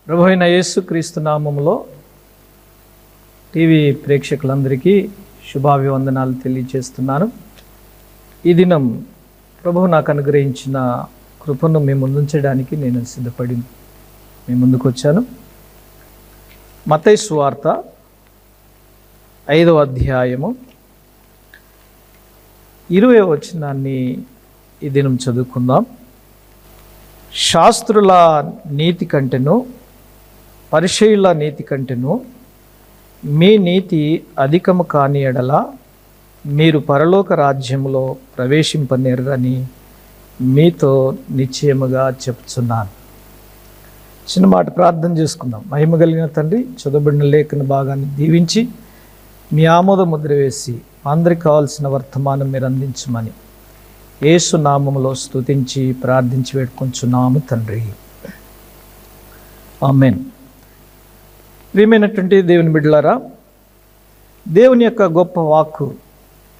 ప్రభు అయిన యేసుక్రీస్తు నామములో టీవీ ప్రేక్షకులందరికీ శుభాభివందనాలు తెలియజేస్తున్నాను. ఈ దినం ప్రభువు నాకు అనుగ్రహించిన కృపను మీ ముందుంచడానికి నేను సిద్ధపడి మీ ముందుకు వచ్చాను. మత్తయి సువార్త 5వ అధ్యాయము 20వ వచనాన్ని ఈ దినం చదువుకుందాం. శాస్త్రుల నీతి కంటెను పరిసయ్యుల నీతి కంటెను మీ నీతి అధికము కాని ఎడల మీరు పరలోక రాజ్యములో ప్రవేశింపనేరని మీతో నిశ్చయముగా చెప్తున్నాను. చిన్న మాట ప్రార్థన చేసుకుందాం. మహిమ కలిగిన తండ్రి, చదువుబడిన లేఖన భాగాన్ని దీవించి మీ ఆమోద ముద్ర వేసి అందరికి కావాల్సిన వర్తమానం మీరు అందించమని యేసు నామములో స్తుతించి ప్రార్థించి వేడుకొంచున్నాము తండ్రి, ఆమేన్. ప్రియమైనటువంటి దేవుని బిడ్డలారా, దేవుని యొక్క గొప్ప వాక్కు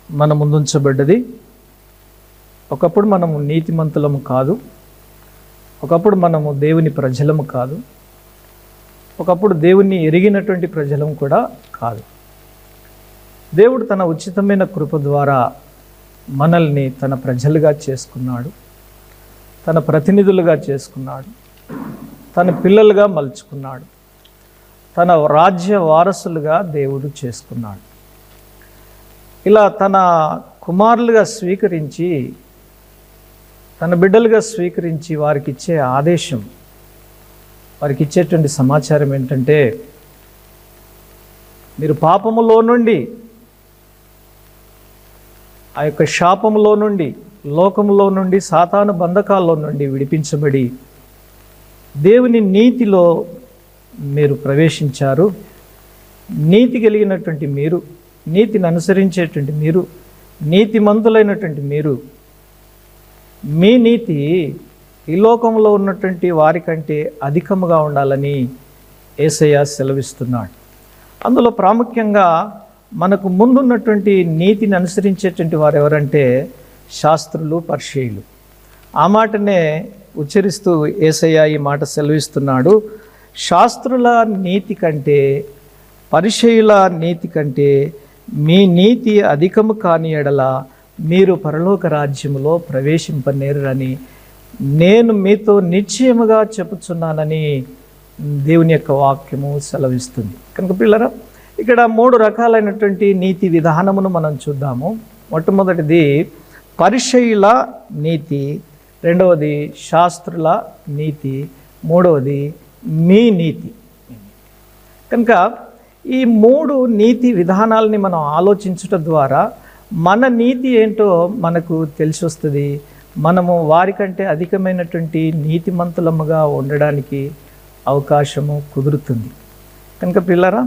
మన ముందుంచబడ్డది. ఒకప్పుడు మనము నీతిమంతులము కాదు, ఒకప్పుడు మనము దేవుని ప్రజలము కాదు, ఒకప్పుడు దేవుణ్ణి ఎరిగినటువంటి ప్రజలము కూడా కాదు. దేవుడు తన ఉచితమైన కృప ద్వారా మనల్ని తన ప్రజలుగా చేసుకున్నాడు, తన ప్రతినిధులుగా చేసుకున్నాడు, తన పిల్లలుగా మలుచుకున్నాడు, తన రాజ్య వారసులుగా దేవుడు చేసుకున్నాడు. ఇలా తన కుమారులుగా స్వీకరించి, తన బిడ్డలుగా స్వీకరించి వారికి ఇచ్చే ఆదేశం, వారికి ఇచ్చేటువంటి సమాచారం ఏంటంటే, మీరు పాపములో నుండి, ఆ యొక్క శాపములో నుండి, లోకములో నుండి, సాతాను బంధకాల్లో నుండి విడిపించబడి దేవుని నీతిలో మీరు ప్రవేశించారు. నీతి కలిగినటువంటి మీరు, నీతిని అనుసరించేటువంటి మీరు, నీతిమంతులైనటువంటి మీరు, మీ నీతి ఈ లోకంలో ఉన్నటువంటి వారికంటే అధికముగా ఉండాలని యేసయ్య సెలవిస్తున్నాడు. అందులో ప్రాముఖ్యంగా మనకు ముందున్నటువంటి నీతిని అనుసరించేటువంటి వారు ఎవరంటే శాస్త్రులు, పరిసయ్యులు. ఆ మాటనే ఉచ్చరిస్తూ యేసయ్య ఈ మాట సెలవిస్తున్నాడు. శాస్త్రుల నీతి కంటే, పరిసయ్యుల నీతి కంటే మీ నీతి అధికము కాని ఎడల మీరు పరలోక రాజ్యములో ప్రవేశింపనేరని నేను మీతో నిశ్చయముగా చెప్పుచున్నానని దేవుని యొక్క వాక్యము సెలవిస్తుంది. కనుక పిల్లరా, ఇక్కడ 3 రకాలైనటువంటి నీతి విధానమును మనం చూద్దాము. మొట్టమొదటిది పరిసయ్యుల నీతి, రెండవది శాస్త్రుల నీతి, మూడవది మీ నీతి. కనుక ఈ 3 నీతి విధానాలని మనం ఆలోచించటం ద్వారా మన నీతి ఏంటో మనకు తెలిసి వస్తుంది. మనము వారికంటే అధికమైనటువంటి నీతిమంతులముగా ఉండడానికి అవకాశము కుదురుతుంది. కనుక పిల్లరా,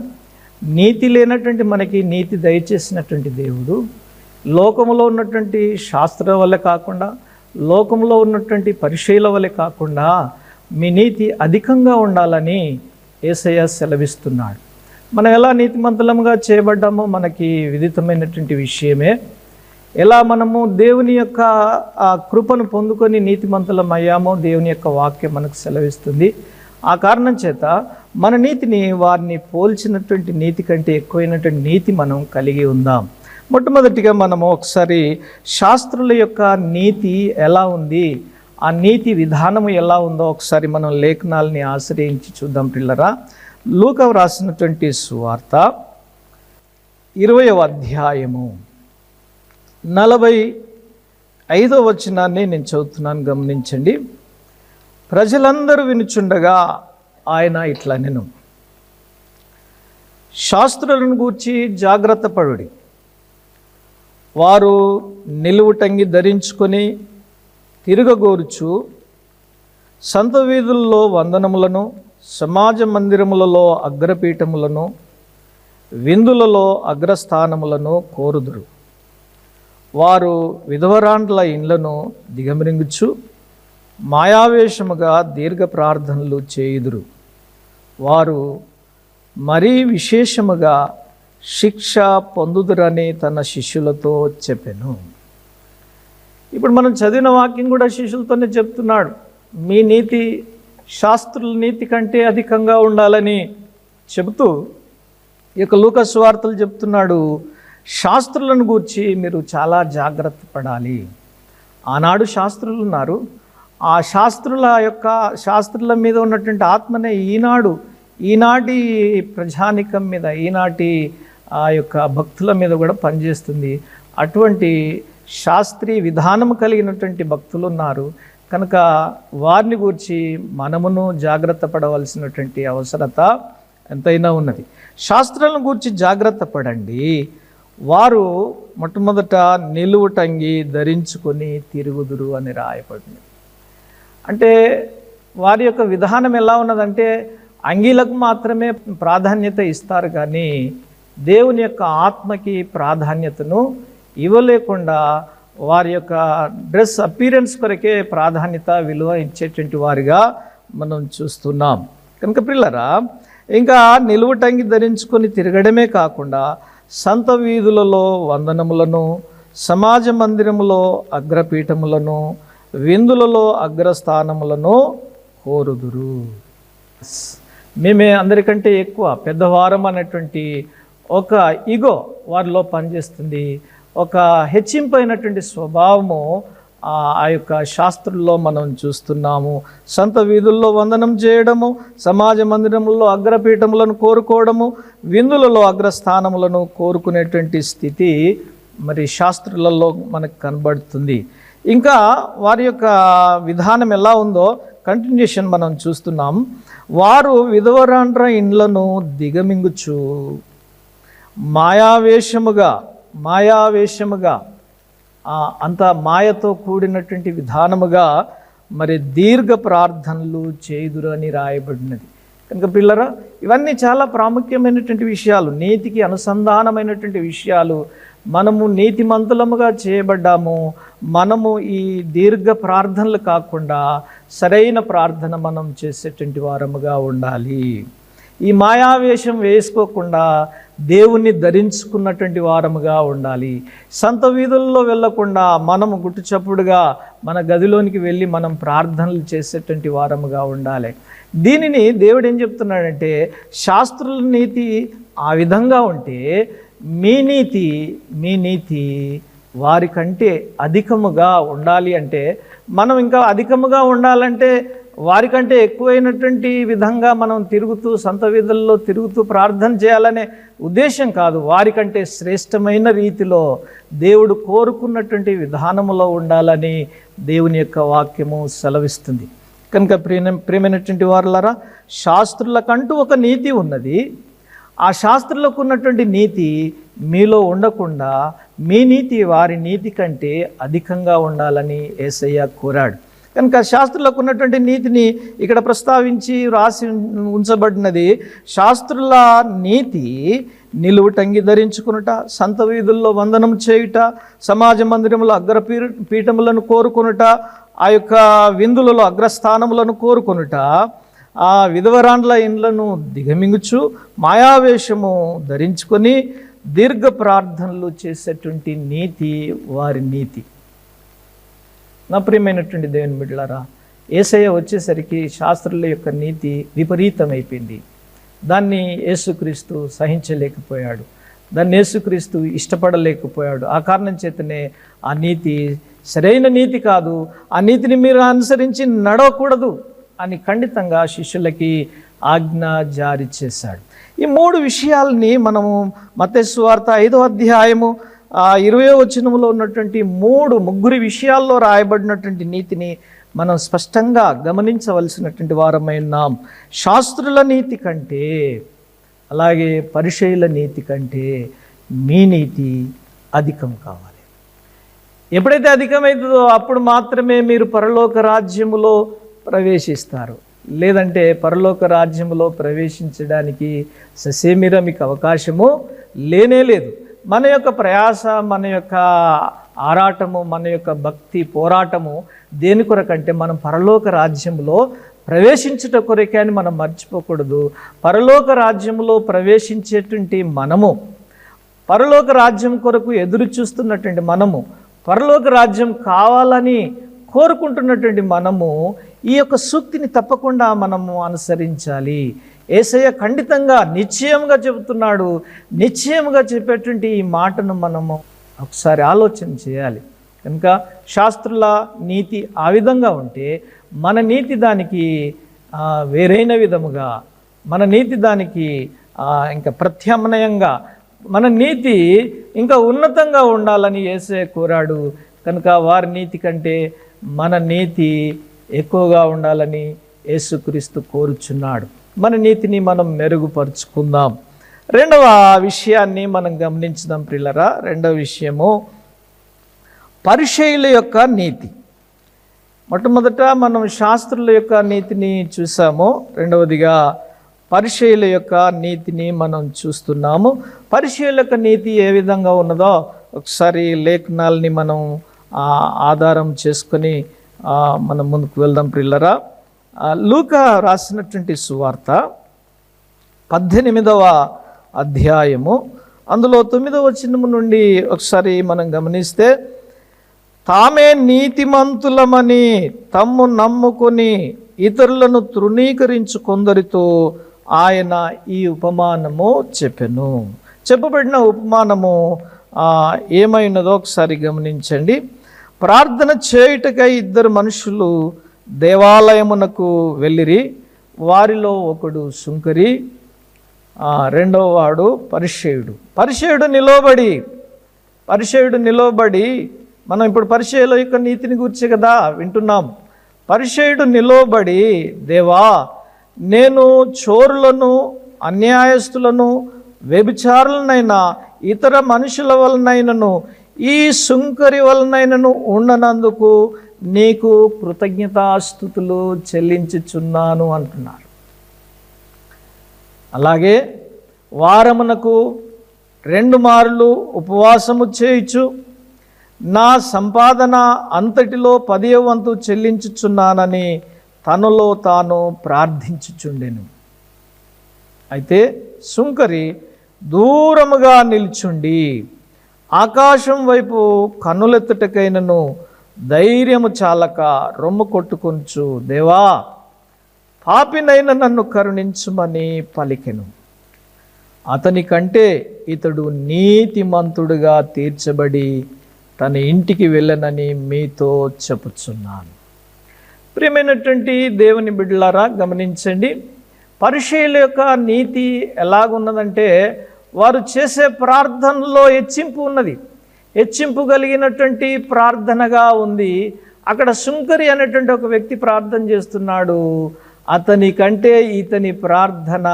నీతి లేనటువంటి మనకి నీతి దయచేసినటువంటి దేవుడు లోకములో ఉన్నటువంటి శాస్త్రం వల్ల కాకుండా, లోకంలో ఉన్నటువంటి పరిసయ్యుల వల్లే కాకుండా మీ నీతి అధికంగా ఉండాలని యేసయ్య సెలవిస్తున్నాడు. మనం ఎలా నీతిమంతులముగా చేయబడ్డామో మనకి విదితమైనటువంటి విషయమే. ఎలా మనము దేవుని యొక్క కృపను పొందుకొని నీతిమంతులం అయ్యామో దేవుని యొక్క వాక్యం మనకు సెలవిస్తుంది. ఆ కారణం చేత మన నీతిని వారిని పోల్చినటువంటి నీతి కంటే ఎక్కువైనటువంటి నీతి మనం కలిగి ఉందాం. మొట్టమొదటిగా మనము ఒకసారి శాస్త్రుల యొక్క నీతి ఎలా ఉంది, ఆ నీతి విధానము ఎలా ఉందో ఒకసారి మనం లేఖనాలని ఆశ్రయించి చూద్దాం పిల్లరా. లూకా రాసినటువంటి సువార్త 20వ అధ్యాయము 45వ వచనాన్ని నేను చదువుతున్నాను, గమనించండి. ప్రజలందరూ వినుచుండగా ఆయన ఇట్లా నేను, శాస్త్రులను గూర్చి జాగ్రత్త పడుడి. వారు నిలువుటంగి ధరించుకొని తిరగగోరుచు సంత వీధుల్లో వందనములను, సమాజ మందిరములలో అగ్రపీఠములను, విందులలో అగ్రస్థానములను కోరుదురు. వారు విధవరాండ్ల ఇండ్లను దిగమిరింగుచు మాయావేశముగా దీర్ఘ ప్రార్థనలు చేయుదురు. వారు మరీ విశేషముగా శిక్ష పొందుదురని తన శిష్యులతో చెప్పెను. ఇప్పుడు మనం చదివిన వాక్యం కూడా శిష్యులతోనే చెప్తున్నాడు. మీ నీతి శాస్త్రుల నీతి కంటే అధికంగా ఉండాలని చెబుతూ ఈ యొక్క లూకా సువార్తలు చెప్తున్నాడు, శాస్త్రులను గూర్చి మీరు చాలా జాగ్రత్త పడాలి. ఆనాడు శాస్త్రులు ఉన్నారు, ఆ శాస్త్రుల మీద ఉన్నటువంటి ఆత్మనే ఈనాటి ప్రజానికం మీద, ఈనాటి ఆ యొక్క భక్తుల మీద కూడా పనిచేస్తుంది. అటువంటి శాస్త్రీయ విధానం కలిగినటువంటి భక్తులు ఉన్నారు కనుక వారిని గురించి మనమును జాగ్రత్త పడవలసినటువంటి అవసరత ఎంతైనా ఉన్నది. శాస్త్రాలను గురించి జాగ్రత్త పడండి. వారు మొట్టమొదట నిలువుటంగి ధరించుకొని తిరుగుదురు అని రాయబడింది. అంటే వారి యొక్క విధానం ఎలా ఉన్నదంటే అంగీలకు మాత్రమే ప్రాధాన్యత ఇస్తారు, కానీ దేవుని యొక్క ఆత్మకి ప్రాధాన్యతను ఇవ్వలేకుండా వారి యొక్క డ్రెస్ అపీరెన్స్ కొరకే ప్రాధాన్యత విలువ ఇచ్చేటువంటి వారిగా మనం చూస్తున్నాం. కనుక పిల్లరా, ఇంకా నిలువుటంగి ధరించుకొని తిరగడమే కాకుండా సంత వీధులలో వందనములను, సమాజ మందిరములో అగ్రపీఠములను, విందులలో అగ్రస్థానములను కోరుదురు. మేమే అందరికంటే ఎక్కువ పెద్దవారం అనేటువంటి ఒక ఇగో వారిలో పనిచేస్తుంది. ఒక హెచ్చింపైనటువంటి స్వభావము ఆ యొక్క శాస్త్రుల్లో మనం చూస్తున్నాము. సంత వీధుల్లో వందనం చేయడము, సమాజ మందిరములలో అగ్రపీఠములను కోరుకోవడము, విందులలో అగ్రస్థానములను కోరుకునేటువంటి స్థితి మరి శాస్త్రులలో మనకు కనబడుతుంది. ఇంకా వారి యొక్క విధానం ఎలా ఉందో కంటిన్యూషన్ మనం చూస్తున్నాం. వారు విధవరాండ్ర ఇండ్లను దిగమింగుచు మాయావేశముగా అంత మాయతో కూడినటువంటి విధానముగా మరి దీర్ఘ ప్రార్థనలు చేయుదురు అని రాయబడినది. కనుక పిల్లరా, ఇవన్నీ చాలా ప్రాముఖ్యమైనటువంటి విషయాలు, నీతికి అనుసంధానమైనటువంటి విషయాలు. మనము నీతిమంతులముగా చేయబడ్డాము. మనము ఈ దీర్ఘ ప్రార్థనలు కాకుండా సరైన ప్రార్థన మనం చేసేటువంటి వారముగా ఉండాలి. ఈ మాయావేషం వేసుకోకుండా దేవుణ్ణి ధరించుకున్నటువంటి వారముగా ఉండాలి. సంత వీధుల్లో వెళ్ళకుండా మనము గుట్టుచప్పుడుగా మన గదిలోనికి వెళ్ళి మనం ప్రార్థనలు చేసేటువంటి వారముగా ఉండాలి. దీనిని దేవుడు ఏం చెప్తున్నాడంటే, శాస్త్రుల నీతి ఆ విధంగా ఉంటే మీ నీతి వారికంటే అధికముగా ఉండాలి. అంటే మనం ఇంకా అధికముగా ఉండాలంటే వారికంటే ఎక్కువైనటువంటి విధంగా మనం సంత వీధుల్లో తిరుగుతూ ప్రార్థన చేయాలనే ఉద్దేశం కాదు. వారికంటే శ్రేష్టమైన రీతిలో దేవుడు కోరుకున్నటువంటి విధానములో ఉండాలని దేవుని యొక్క వాక్యము సెలవిస్తుంది. కనుక ప్రియమైనటువంటి వారులారా, శాస్త్రులకంటూ ఒక నీతి ఉన్నది. ఆ శాస్త్రులకు ఉన్నటువంటి నీతి మీలో ఉండకుండా మీ నీతి వారి నీతి కంటే అధికంగా ఉండాలని యేసయ్య కోరాడు. కనుక శాస్త్రులకు ఉన్నటువంటి నీతిని ఇక్కడ ప్రస్తావించి రాసి ఉంచబడినది. శాస్త్రుల నీతి నిలువుటంగి ధరించుకునుట, సంత వీధుల్లో వందనం చేయుట, సమాజ మందిరములో అగ్రపీఠములను కోరుకొనుట, ఆ యొక్క విందులలో అగ్రస్థానములను కోరుకొనుట, ఆ విధవరాండ్ల ఇండ్లను దిగమింగుచు మాయావేషము ధరించుకొని దీర్ఘ ప్రార్థనలు చేసేటువంటి నీతి వారి నీతి. నా ప్రియమైనటువంటి దేవుని బిడ్డలారా, యేసయ్య వచ్చేసరికి శాస్త్రుల యొక్క నీతి విపరీతమైపోయింది. దాన్ని యేసుక్రీస్తు సహించలేకపోయాడు, దాన్ని యేసుక్రీస్తు ఇష్టపడలేకపోయాడు. ఆ కారణం చేతనే ఆ నీతి సరైన నీతి కాదు, ఆ నీతిని మీరు అనుసరించి నడవకూడదు అని ఖండితంగా శిష్యులకి ఆజ్ఞ జారీ చేశాడు. ఈ 3 విషయాలని మనము మత్తయి సువార్త 5వ అధ్యాయము 20వ వచనంలో ఉన్నటువంటి 3 విషయాల్లో రాయబడినటువంటి నీతిని మనం స్పష్టంగా గమనించవలసినటువంటి వారమై ఉన్నాం. శాస్త్రుల నీతి కంటే, అలాగే పరిసయ్యుల నీతి కంటే మీ నీతి అధికం కావాలి. ఎప్పుడైతే అధికమవుతుందో అప్పుడు మాత్రమే మీరు పరలోక రాజ్యములో ప్రవేశిస్తారు. లేదంటే పరలోక రాజ్యములో ప్రవేశించడానికి ససేమిర మీకు అవకాశము లేనేలేదు. మన యొక్క ప్రయాస, మన యొక్క ఆరాటము, మన యొక్క భక్తి పోరాటము దేని కొరకంటే మనం పరలోక రాజ్యంలో ప్రవేశించుట కొరకే అని మనం మర్చిపోకూడదు. పరలోక రాజ్యంలో ప్రవేశించేటువంటి మనము, పరలోక రాజ్యం కొరకు ఎదురు చూస్తున్నటువంటి మనము, పరలోక రాజ్యం కావాలని కోరుకుంటున్నటువంటి మనము ఈ యొక్క సూక్తిని తప్పకుండా మనము అనుసరించాలి. యేసయ్య ఖండితంగా నిశ్చయంగా చెబుతున్నాడు. నిశ్చయంగా చెప్పేటువంటి ఈ మాటను మనము ఒకసారి ఆలోచన చేయాలి. కనుక శాస్త్రుల నీతి ఆ విధంగా ఉంటే మన నీతి దానికి వేరైన విధముగా, మన నీతి దానికి ఇంకా ప్రత్యామ్నాయంగా, మన నీతి ఇంకా ఉన్నతంగా ఉండాలని యేసయ్య కోరాడు. కనుక వారి నీతి కంటే మన నీతి ఎక్కువగా ఉండాలని యేసుక్రీస్తు కోరుచున్నాడు. మన నీతిని మనం మెరుగుపరుచుకుందాం. రెండవ విషయాన్ని మనం గమనించుదాం ప్రియులరా. రెండవ విషయము పరిసయ్యుల యొక్క నీతి. మొట్టమొదట మనం శాస్త్రుల యొక్క నీతిని చూసాము. రెండవదిగా పరిసయ్యుల యొక్క నీతిని మనం చూస్తున్నాము. పరిసయ్యుల యొక్క నీతి ఏ విధంగా ఉన్నదో ఒకసారి లేఖనాలని మనం ఆధారం చేసుకొని మనం ముందుకు వెళ్దాం ప్రియులరా. లూకా రాసినటువంటి సువార్త 18వ అధ్యాయము, అందులో 9వ వచనము నుండి ఒకసారి మనం గమనిస్తే, తామే నీతిమంతులమని తమ్ము నమ్ముకొని ఇతరులను తృణీకరించు కొందరితో ఆయన ఈ ఉపమానము చెప్పెను. చెప్పబడిన ఉపమానము ఏమైనదో ఒకసారి గమనించండి. ప్రార్థన చేయుటకై 2 మనుషులు దేవాలయమునకు వెళ్ళిరి. వారిలో ఒకడు సుంకరి, రెండవ వాడు పరిసయ్యుడు. పరిసయ్యుడు నిలవబడి మనం ఇప్పుడు పరిసయ్యుల యొక్క నీతిని గురించి కదా వింటున్నాం. పరిసయ్యుడు నిలవబడి, దేవా, నేను చోరులను, అన్యాయస్తులను, వ్యభిచారులనైనా, ఇతర మనుషుల వలనైనను, ఈ సుంకరి వలనైనను ఉండనందుకు నీకు కృతజ్ఞతాస్తుతులు చెల్లించుచున్నాను అంటున్నారు. అలాగే వారమునకు 2 మార్లు ఉపవాసము చేయుచు నా సంపాదన అంతటిలో 10వ వంతు చెల్లించుచున్నానని తనలో తాను ప్రార్థించుచుండెను. అయితే సుంకరి దూరముగా నిల్చుండి ఆకాశం వైపు కన్నులెత్తుటకైనను ధైర్యము చాలక రొమ్ము కొట్టుకొంచు, దేవా, పాపినైన నన్ను కరుణించుమని పలికెను. అతని కంటే ఇతడు నీతిమంతుడుగా తీర్చబడి తన ఇంటికి వెళ్ళనని మీతో చెప్పుచున్నాను. ప్రియమైనటువంటి దేవుని బిడ్డలారా, గమనించండి. పరిసయ్యుల యొక్క నీతి ఎలాగున్నదంటే, వారు చేసే ప్రార్థనలో హెచ్చింపు ఉన్నది. హెచ్చింపు కలిగినటువంటి ప్రార్థనగా ఉంది. అక్కడ సుంకరి అనేటువంటి ఒక వ్యక్తి ప్రార్థన చేస్తున్నాడు. అతని కంటే ఇతని ప్రార్థన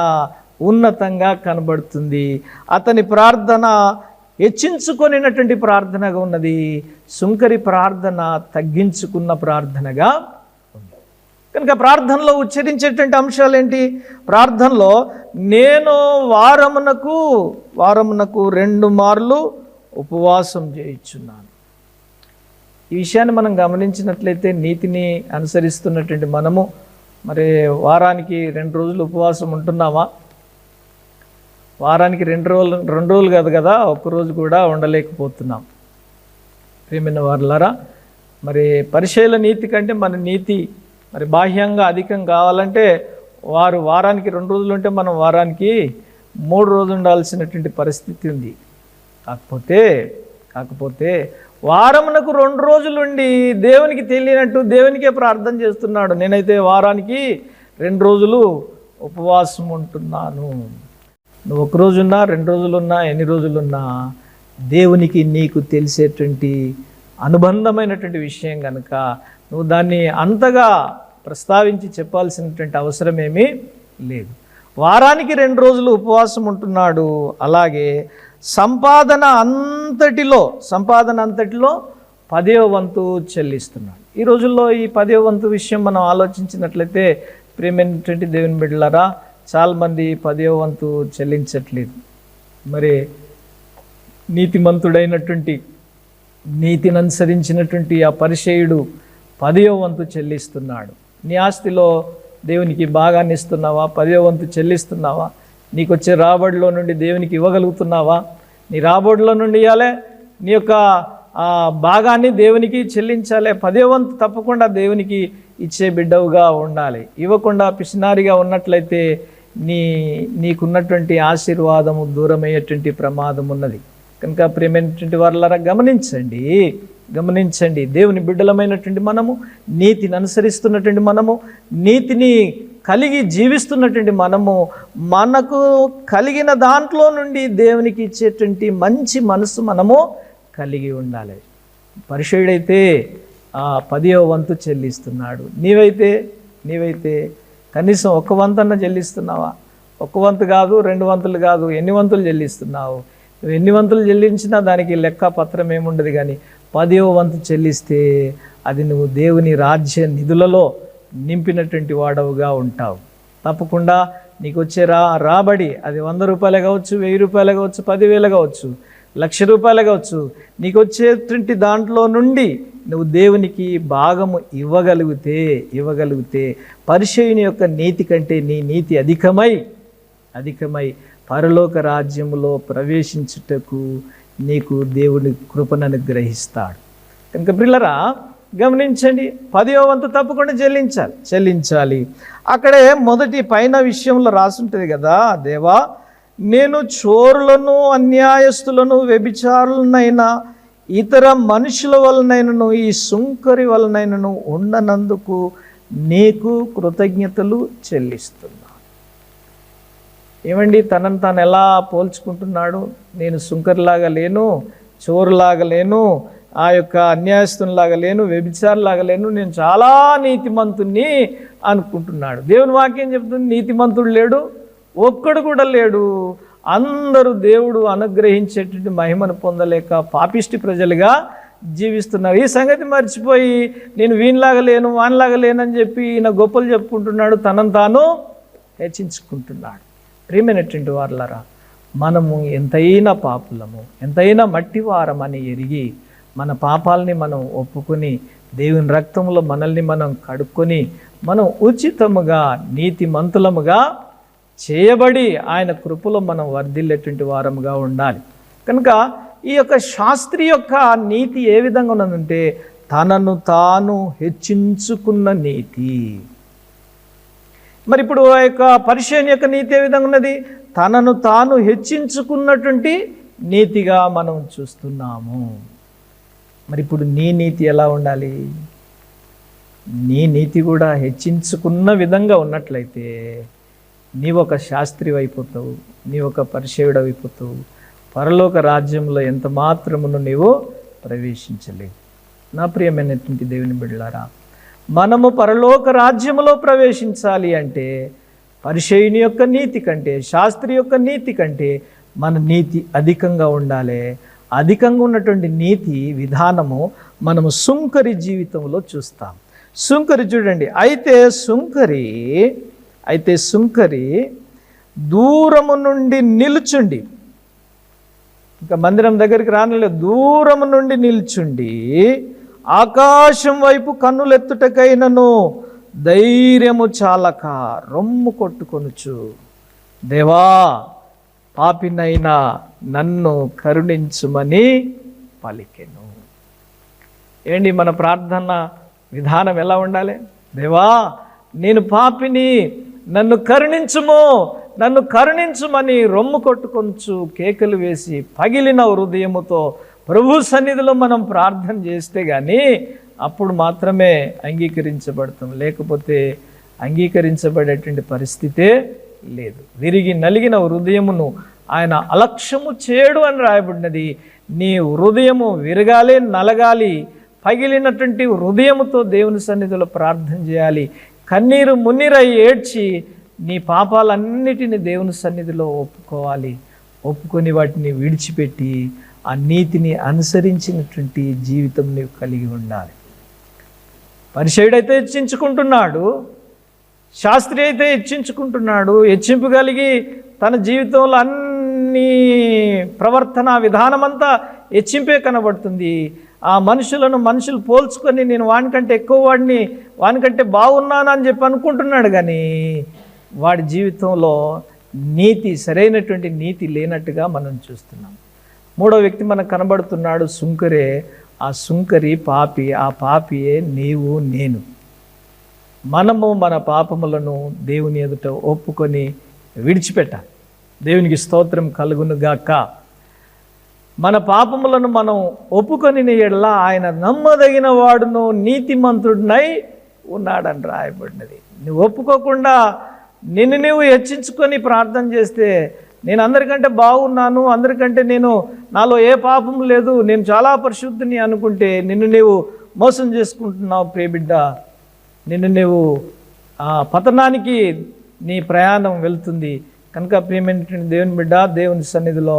ఉన్నతంగా కనబడుతుంది. అతని ప్రార్థన హెచ్చించుకొనినటువంటి ప్రార్థనగా ఉన్నది. సుంకరి ప్రార్థన తగ్గించుకున్న ప్రార్థనగా ఉంది. కనుక ప్రార్థనలో ఉచ్చరించేటువంటి అంశాలు ఏంటి? ప్రార్థనలో నేను వారమునకు 2 మార్లు ఉపవాసం చేయించున్నాను. ఈ విషయాన్ని మనం గమనించినట్లయితే నీతిని అనుసరిస్తున్నటువంటి మనము మరి వారానికి 2 రోజులు ఉపవాసం ఉంటున్నామా? వారానికి 2 రోజులు కాదు కదా, ఒక్కరోజు కూడా ఉండలేకపోతున్నాం. ప్రియమైన వారులారా, మరి పరిసయ్యుల నీతి కంటే మన నీతి మరి బాహ్యంగా అధికం కావాలంటే వారు వారానికి 2 రోజులు ఉంటే మనం వారానికి 3 రోజులు ఉండాల్సినటువంటి పరిస్థితి ఉంది. కాకపోతే వారమునకు 2 రోజులుండి దేవునికి తెలియనట్టు దేవునికే ప్రార్థన చేస్తున్నాడు. నేనైతే వారానికి 2 రోజులు ఉపవాసం ఉంటున్నాను. నువ్వు 1 రోజున్నా, 2 రోజులున్నా, ఎన్ని రోజులున్నా దేవునికి నీకు తెలిసేటువంటి అనుబంధమైనటువంటి విషయం కనుక నువ్వు దాన్ని అంతగా ప్రస్తావించి చెప్పాల్సినటువంటి అవసరం ఏమీ లేదు. వారానికి 2 రోజులు ఉపవాసం ఉంటున్నాడు. అలాగే సంపాదన అంతటిలో 10వ వంతు చెల్లిస్తున్నాడు. ఈ రోజుల్లో ఈ 10వ వంతు విషయం మనం ఆలోచించినట్లయితే ప్రియమైనటువంటి దేవుని బిడ్డలారా, చాలామంది 10వ వంతు చెల్లించట్లేదు. మరి నీతిమంతుడైనటువంటి నీతిని అనుసరించినటువంటి ఆ పరిసయ్యుడు 10వ వంతు చెల్లిస్తున్నాడు. నీ ఆస్తిలో దేవునికి భాగాన్ని ఇస్తున్నావా? 10వ వంతు చెల్లిస్తున్నావా? నీకు వచ్చే రాబడిలో నుండి దేవునికి ఇవ్వగలుగుతున్నావా? నీ రాబడిలో నుండి ఇవ్వాలే, నీ యొక్క భాగాన్ని దేవునికి చెల్లించాలి. 10వ వంతు తప్పకుండా దేవునికి ఇచ్చే బిడ్డవుగా ఉండాలి. ఇవ్వకుండా పిసినారిగా ఉన్నట్లయితే నీకున్నటువంటి ఆశీర్వాదము దూరమయ్యేటువంటి ప్రమాదం ఉన్నది. కనుక ప్రియమైనటువంటి వారలారా గమనించండి. దేవుని బిడ్డలమైనటువంటి మనము, నీతిని అనుసరిస్తున్నటువంటి మనము, నీతిని కలిగి జీవిస్తున్నటువంటి మనము, మనకు కలిగిన దాంట్లో నుండి దేవునికి ఇచ్చేటువంటి మంచి మనసు మనము కలిగి ఉండాలి. పరిశుద్ధుడైతే 10వ వంతు చెల్లిస్తున్నాడు. నీవైతే కనీసం 1 వంతన్న చెల్లిస్తున్నావా? 1 వంతు కాదు, 2 వంతులు కాదు, ఎన్ని వంతులు చెల్లిస్తున్నావు? నువ్వు ఎన్ని వంతులు చెల్లించినా దానికి లెక్క పత్రం ఏముండదు. కానీ 10వ వంతు చెల్లిస్తే అది నువ్వు దేవుని రాజ్య నిధులలో నింపినటువంటి వాడవుగా ఉంటావు. తప్పకుండా నీకు వచ్చే రాబడి అది 100 రూపాయలు కావచ్చు, 1000 రూపాయలు కావచ్చు, 10,000 కావచ్చు, 1,00,000 రూపాయలు కావచ్చు. నీకు వచ్చేటువంటి దాంట్లో నుండి నువ్వు దేవునికి భాగము ఇవ్వగలిగితే పరిసయ్యుని యొక్క నీతి కంటే నీ నీతి అధికమై పరలోక రాజ్యములో ప్రవేశించుటకు నీకు దేవుని కృపను అనుగ్రహిస్తాడు. కనుక ప్రియులారా గమనించండి, 10వ వంతు తప్పకుండా చెల్లించాలి. అక్కడే మొదటి పైన విషయంలో రాసుంటుంది కదా, దేవా నేను చోరులను, అన్యాయస్తులను, వ్యభిచారులనైనా, ఇతర మనుషుల వలనైనను, ఈ సుంకరి వలనైనను ఉండనందుకు నీకు కృతజ్ఞతలు చెల్లిస్తున్నా. ఏమండి, తనను తాను ఎలా పోల్చుకుంటున్నాడు? నేను సుంకరిలాగా లేను, చోరులాగా లేను, ఆ యొక్క అన్యాయస్తునిలాగా లేను, వ్యభిచారులాగా లేను, నేను చాలా నీతిమంతుణ్ణి అనుకుంటున్నాడు. దేవుని వాక్యం చెప్తుంది, నీతిమంతుడు లేడు, ఒక్కడు కూడా లేడు. అందరూ దేవుడు అనుగ్రహించేటువంటి మహిమను పొందలేక పాపిష్టి ప్రజలుగా జీవిస్తున్నారు. ఈ సంగతి మర్చిపోయి నేను వీనిలాగా లేను, వానిలాగా లేనని చెప్పి ఈయన గొప్పలు చెప్పుకుంటున్నాడు, తనను తాను హెచ్చించుకుంటున్నాడు. ప్రియమైనటువంటి వారలారా, మనము ఎంతైనా పాపులము, ఎంతైనా మట్టివారమని ఎరిగి మన పాపాలని మనం ఒప్పుకొని దేవుని రక్తంలో మనల్ని మనం కడుక్కొని మనం ఉచితముగా నీతిమంతులముగా చేయబడి ఆయన కృపలో మనం వర్ధిల్లేటువంటి వారముగా ఉండాలి. కనుక ఈ యొక్క శాస్త్రి యొక్క నీతి ఏ విధంగా ఉన్నదంటే తనను తాను హెచ్చించుకున్న నీతి. మరి ఇప్పుడు ఆ యొక్క పరిసయ్యుని యొక్క నీతి ఏ విధంగా ఉన్నది? తనను తాను హెచ్చించుకున్నటువంటి నీతిగా మనం చూస్తున్నాము. మరి ఇప్పుడు నీ నీతి ఎలా ఉండాలి? నీ నీతి కూడా హెచ్చించుకున్న విధంగా ఉన్నట్లయితే నీవు ఒక శాస్త్రి అయిపోతావు, నీవు ఒక పరిసయ్యుడు అయిపోతావు. పరలోక రాజ్యంలో ఎంత మాత్రమును నీవు ప్రవేశించలేవు. నా ప్రియమైనటువంటి దేవుని బిడ్డలారా, మనము పరలోక రాజ్యములో ప్రవేశించాలి అంటే పరిసయ్యుని యొక్క నీతి కంటే, శాస్త్రి యొక్క నీతి కంటే మన నీతి అధికంగా ఉండాలి. అధికంగా ఉన్నటువంటి నీతి విధానము మనము సుంకరి జీవితంలో చూస్తాం. సుంకరి చూడండి, అయితే సుంకరి దూరము నుండి నిలుచుండి, ఇంకా మందిరం దగ్గరికి రానలేదు, దూరము నుండి నిల్చుండి ఆకాశం వైపు కన్నులెత్తుటకైనను ధైర్యము చాలక రొమ్ము కొట్టుకొనుచు, దేవా పాపినైనా నన్ను కరుణించుమని పలికెను. ఏంటి మన ప్రార్థన విధానం ఎలా ఉండాలి? దేవా నేను పాపిని, నన్ను కరుణించుమని రొమ్ము కొట్టుకొంచు కేకలు వేసి పగిలిన హృదయముతో ప్రభు సన్నిధిలో మనం ప్రార్థన చేస్తే కానీ అప్పుడు మాత్రమే అంగీకరించబడతాం. లేకపోతే అంగీకరించబడేటువంటి పరిస్థితే లేదు. విరిగి నలిగిన హృదయమును ఆయన అలక్ష్యము చేయడు అని రాయబడినది. నీ హృదయము విరగాలి, నలగాలి. పగిలినటువంటి హృదయముతో దేవుని సన్నిధిలో ప్రార్థన చేయాలి. కన్నీరు మున్నీరై ఏడ్చి నీ పాపాలన్నిటిని దేవుని సన్నిధిలో ఒప్పుకొని వాటిని విడిచిపెట్టి ఆ నీతిని అనుసరించినటువంటి జీవితం నీవు కలిగి ఉండాలి. పరిసయ్యుడైతే హెచ్చించుకుంటున్నాడు, శాస్త్రి అయితే హెచ్చించుకుంటున్నాడు. హెచ్చింపు కలిగి తన జీవితంలో అన్ని ప్రవర్తన విధానమంతా హెచ్చింపే కనబడుతుంది. ఆ మనుషులు పోల్చుకొని నేను వానికంటే ఎక్కువ వాడిని, వానికంటే బాగున్నానని చెప్పి అనుకుంటున్నాడు. కానీ వాడి జీవితంలో సరైనటువంటి నీతి లేనట్టుగా మనం చూస్తున్నాం. మూడో వ్యక్తి మనకు కనబడుతున్నాడు, సుంకరే. ఆ సుంకరి పాపి, ఆ పాపియే నీవు నేను. మనము మన పాపములను దేవుని ఎదుట ఒప్పుకొని విడిచిపెట్టాలి. దేవునికి స్తోత్రం కలుగునుగాక. మన పాపములను మనం ఒప్పుకొని ఎడల ఆయన నమ్మదగిన వాడును నీతిమంతుడినై ఉన్నాడని రాయబడినది. నువ్వు ఒప్పుకోకుండా నిన్ను నువ్వు హెచ్చించుకొని ప్రార్థన చేస్తే, నేను అందరికంటే బాగున్నాను, అందరికంటే నాలో ఏ పాపం లేదు, నేను చాలా పరిశుద్ధిని అనుకుంటే నిన్ను నీవు మోసం చేసుకుంటున్నావు ప్రియబిడ్డ. నిన్ను నువ్వు పతనానికి నీ ప్రయాణం వెళ్తుంది. కనుక ప్రియమైన దేవుని బిడ్డ, దేవుని సన్నిధిలో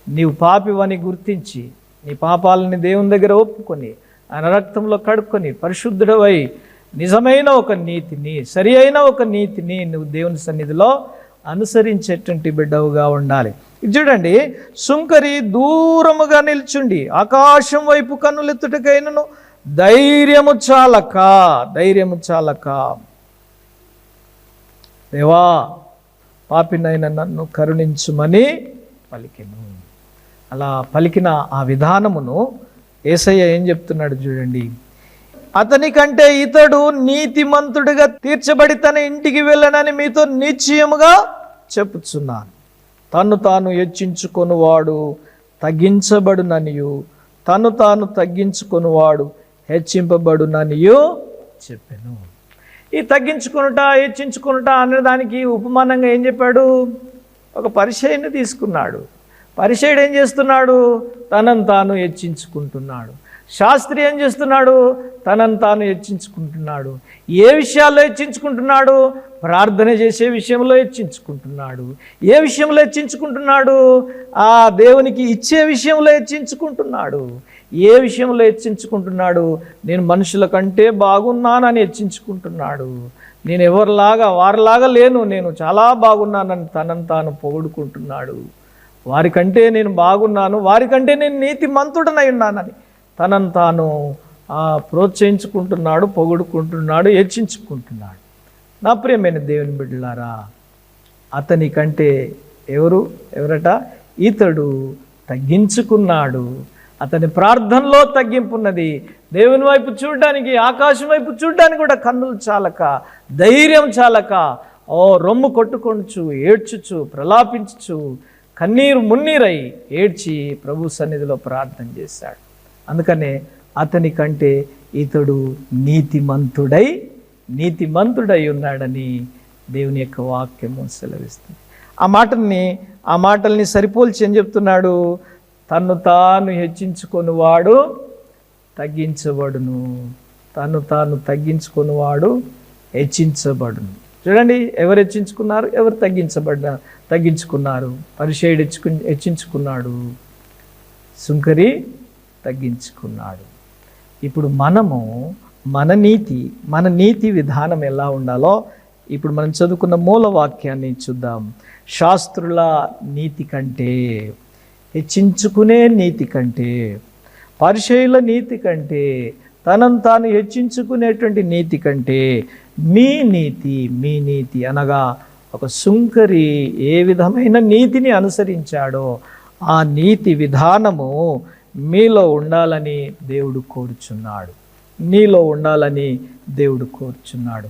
నీవు పాపివని గుర్తించి నీ పాపాలని దేవుని దగ్గర ఒప్పుకొని ఆయన రక్తంలో కడుక్కొని పరిశుద్ధుడవై నిజమైన ఒక నీతిని, సరి అయిన ఒక నీతిని నువ్వు దేవుని సన్నిధిలో అనుసరించేటువంటి బిడ్డవుగా ఉండాలి. ఇది చూడండి, సుంకరి దూరముగా నిల్చుండి ఆకాశం వైపు కన్నులెత్తుటకైనను ధైర్యము చాలక దేవా పాపినైన నన్ను కరుణించుమని పలికెను. అలా పలికిన ఆ విధానమును యేసయ్య ఏం చెప్తున్నాడు చూడండి. అతని కంటే ఇతడు నీతిమంతుడిగా తీర్చబడి తన ఇంటికి వెళ్ళనని మీతో నిశ్చయముగా చెప్పుచున్నాను. తను తాను హెచ్చించుకొనువాడు తగ్గించబడుననియు, తను తాను తగ్గించుకొనువాడు హెచ్చింపబడుననియు చెప్పాను. ఈ తగ్గించుకొనుట, హెచ్చించుకొనుట అనే దానికి ఉపమానంగా ఏం చెప్పాడు? ఒక పరిచయుని తీసుకున్నాడు. పరిచయుడు ఏం చేస్తున్నాడు? తనను తాను హెచ్చించుకుంటున్నాడు. శాస్త్రి ఏం చేస్తున్నాడు? తనను తాను హెచ్చించుకుంటున్నాడు. ఏ విషయాల్లో హెచ్చించుకుంటున్నాడు? ప్రార్థన చేసే విషయంలో హెచ్చించుకుంటున్నాడు. ఏ విషయంలో హెచ్చించుకుంటున్నాడు? ఆ దేవునికి ఇచ్చే విషయంలో హెచ్చించుకుంటున్నాడు. ఏ విషయంలో హెచ్చించుకుంటున్నాడు? నేను మనుషుల కంటే బాగున్నానని హెచ్చించుకుంటున్నాడు. నేను ఎవరిలాగా వారిలాగా లేను, నేను చాలా బాగున్నానని తనను తాను పొగుడుకుంటున్నాడు. వారికంటే నేను బాగున్నాను, వారికంటే నేను నీతిమంతుడనై ఉన్నానని తనను తాను ప్రోత్సహించుకుంటున్నాడు, పొగుడుకుంటున్నాడు, హెచ్చించుకుంటున్నాడు. నా ప్రియమైన దేవుని బిడ్డలారా, అతని కంటే ఎవరట? ఇతడు తగ్గించుకున్నాడు. అతని ప్రార్థనలో తగ్గింపున్నది. దేవుని వైపు చూడడానికి, ఆకాశం వైపు చూడడానికి కూడా కన్నులు చాలక, ధైర్యం చాలక, రొమ్ము కొట్టుకొనుచు, ఏడ్చుచు, ప్రలాపించుచు, కన్నీరు మున్నీరై ఏడ్చి ప్రభు సన్నిధిలో ప్రార్థన చేశాడు. అందుకనే అతని కంటే ఇతడు నీతిమంతుడై ఉన్నాడని దేవుని యొక్క వాక్యము సెలవిస్తుంది. ఆ మాటల్ని సరిపోల్చి ఏం చెప్తున్నాడు? తను తాను హెచ్చించుకొనివాడు తగ్గించబడును, తను తాను తగ్గించుకొనివాడు హెచ్చించబడును. చూడండి, ఎవరు హెచ్చించుకున్నారు, ఎవరు తగ్గించుకున్నారు? పరిచయుడు హెచ్చించుకున్నాడు, సుంకరి తగ్గించుకున్నాడు. ఇప్పుడు మనము మన నీతి విధానం ఎలా ఉండాలో ఇప్పుడు మనం చదువుకున్న మూల వాక్యాన్ని చూద్దాం. శాస్త్రుల నీతి కంటే, హెచ్చించుకునే నీతి కంటే, పరిచయుల నీతి కంటే, తనను తాను హెచ్చించుకునేటువంటి నీతి కంటే మీ నీతి అనగా ఒక సుంకరి ఏ విధమైన నీతిని అనుసరించాడో ఆ నీతి విధానము మీలో ఉండాలని దేవుడు కోరుచున్నాడు. నీలో ఉండాలని దేవుడు కోరుచున్నాడు.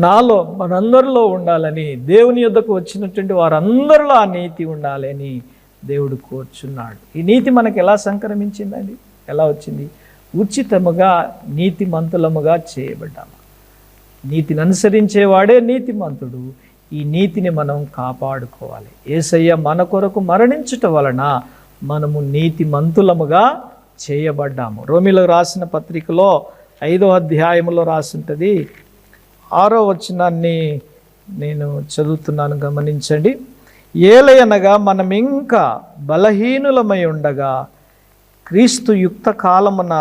నాలో, మనందరిలో ఉండాలని, దేవుని యొద్దకు వచ్చినటువంటి వారందరిలో ఆ నీతి ఉండాలని దేవుడు కోరుచున్నాడు. ఈ నీతి మనకు ఎలా సంక్రమించిందండి? ఎలా వచ్చింది? ఉచితముగా నీతిమంతులముగా చేయబడ్డాము. నీతిని అనుసరించేవాడే నీతిమంతుడు. ఈ నీతిని మనం కాపాడుకోవాలి. యేసయ్య మన కొరకు మరణించుట వలన మనము నీతిమంతులముగా చేయబడ్డాము. రోమీలకు రాసిన పత్రికలో 5వ అధ్యాయంలో రాసుంటుంది. 6వ వచనాన్ని నేను చదువుతున్నాను, గమనించండి. ఏలయనగా మనం ఇంకా బలహీనులమై ఉండగా క్రీస్తు యుక్త కాలమున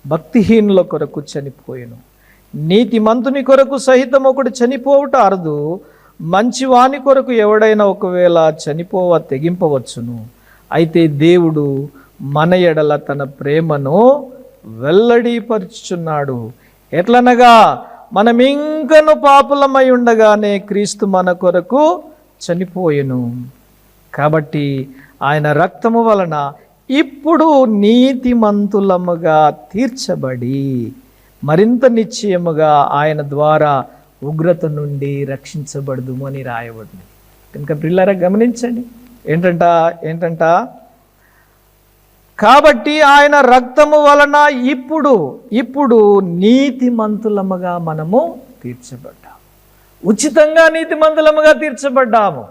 భక్తిహీనుల కొరకు చనిపోయెను. నీతిమంతుని కొరకు సహితం ఒకడు చనిపోవుట అరుదు, మంచివాని కొరకు ఎవడైనా ఒకవేళ తెగింపవచ్చును. అయితే దేవుడు మన ఎడల తన ప్రేమను వెల్లడిపరుచుచున్నాడు. ఎట్లనగా మనం ఇంకను పాపులమై ఉండగానే క్రీస్తు మన కొరకు చనిపోయెను. కాబట్టి ఆయన రక్తము వలన ఇప్పుడు నీతిమంతులముగా తీర్చబడి మరింత నిశ్చయముగా ఆయన ద్వారా ఉగ్రత నుండి రక్షించబడదుము అని రాయబడింది. కనుక పిల్లరా గమనించండి, ఏంటంట కాబట్టి ఆయన రక్తము వలన ఇప్పుడు నీతిమంతులముగా మనము తీర్చబడ్డాము. ఉచితంగా నీతిమంతులముగా తీర్చబడ్డాము.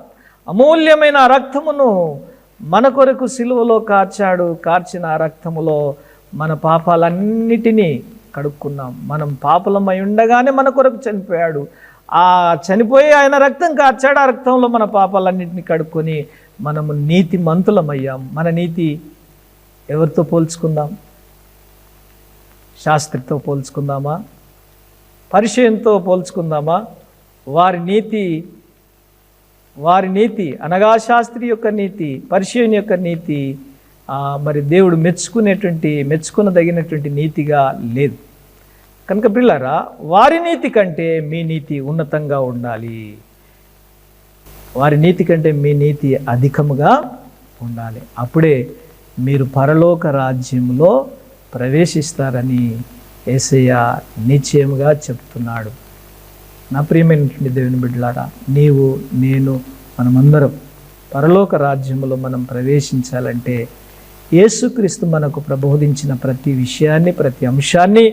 అమూల్యమైన రక్తమును మన కొరకు సిలువలో కార్చిన ఆ రక్తములో మన పాపాలన్నిటినీ కడుక్కున్నాం. మనం పాపలమై ఉండగానే మన కొరకు చనిపోయాడు. ఆ చనిపోయి ఆయన రక్తం కార్చాడు. ఆ రక్తంలో మన పాపాలన్నింటినీ కడుక్కొని మనము నీతిమంతులమయ్యాం. మన నీతి ఎవరితో పోల్చుకుందాం? శాస్త్రితో పోల్చుకుందామా? పరిచయంతో పోల్చుకుందామా? వారి నీతి అనగా శాస్త్రి యొక్క నీతి, పరిచయం యొక్క నీతి మరి దేవుడు మెచ్చుకునదగినటువంటి నీతిగా లేదు. కనుక పిల్లరా, వారి నీతి కంటే మీ నీతి ఉన్నతంగా ఉండాలి. వారి నీతి కంటే మీ నీతి అధికముగా ఉండాలి. అప్పుడే మీరు పరలోక రాజ్యంలో ప్రవేశిస్తారని యేసయ్య నిశ్చయముగా చెప్తున్నాడు. నా ప్రియమైనటువంటి దేవుని బిడ్డలారా, నీవు నేను మనమందరం పరలోక రాజ్యంలో మనం ప్రవేశించాలంటే యేసుక్రీస్తు మనకు ప్రబోధించిన ప్రతి విషయాన్ని, ప్రతి అంశాన్ని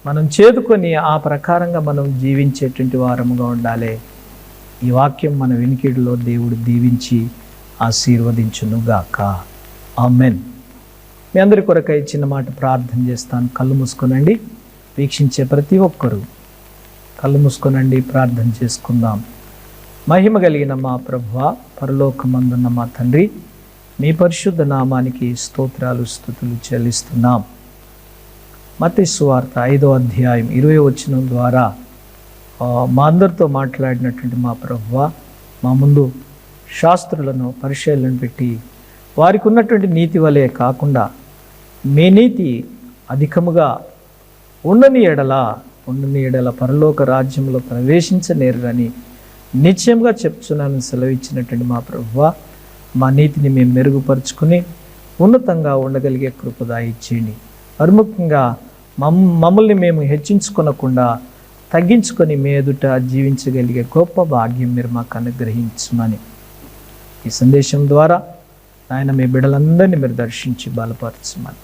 మనం చేదుకొని ఆ ప్రకారంగా మనం జీవించేటువంటి వారముగా ఉండాలి. ఈ వాక్యం మన వినికిడిలో దేవుడు దీవించి ఆశీర్వదించునుగాక. ఆమెన్. మీ అందరి కొరకై చిన్న మాట ప్రార్థన చేస్తాను. కళ్ళు మూసుకోనండి. వీక్షించే ప్రతి ఒక్కరూ కళ్ళు మూసుకోనండి, ప్రార్థన చేసుకుందాం. మహిమ కలిగిన మా ప్రభువా, పరలోకమందున్న మా తండ్రి, మీ పరిశుద్ధ నామానికి స్తోత్రాలు స్తుతులు చెల్లిస్తున్నాం. మత్తయి సువార్త 5వ అధ్యాయం 20వ వచనం ద్వారా మా అందరితో మాట్లాడినటువంటి మా ప్రభువా, మా ముందు శాస్త్రులను పరిచయాలను పెట్టి వారికి ఉన్నటువంటి నీతి వలె కాకుండా మీ నీతి అధికముగా ఉండని ఎడల పరలోక రాజ్యంలో ప్రవేశించనేరని నిశ్చయంగా చెప్తున్నానని సెలవిచ్చినటువంటి మా ప్రభువా, మా నీతిని మేము మెరుగుపరుచుకుని ఉన్నతంగా ఉండగలిగే కృప దయచేయండి. మరి ముఖ్యంగా మమ్మల్ని మేము హెచ్చించుకొనకుండా తగ్గించుకొని మీ ఎదుట జీవించగలిగే గొప్ప భాగ్యం మీరు మాకు అనుగ్రహించమని ఈ సందేశం ద్వారా ఆయన మీ బిడ్డలందరినీ మీరు దర్శించి బలపరచమని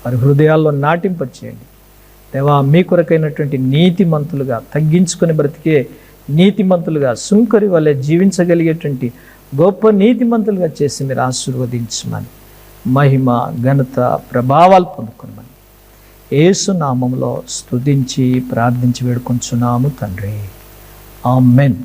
వారి హృదయాల్లో నాటింపచేయండి. దేవా, మీ కొరకైనటువంటి నీతిమంతులుగా, తగ్గించుకొని బ్రతికే నీతిమంతులుగా, సుంకరి వలె జీవించగలిగేటువంటి గొప్ప నీతిమంతులుగా చేసి మీరు ఆశీర్వదించమని, మహిమ ఘనత ప్రభావాలు పొందుకోమని యేసు నామములో స్తుతించి ప్రార్థించి వేడుకొంచున్నాము తండ్రి. ఆమెన్.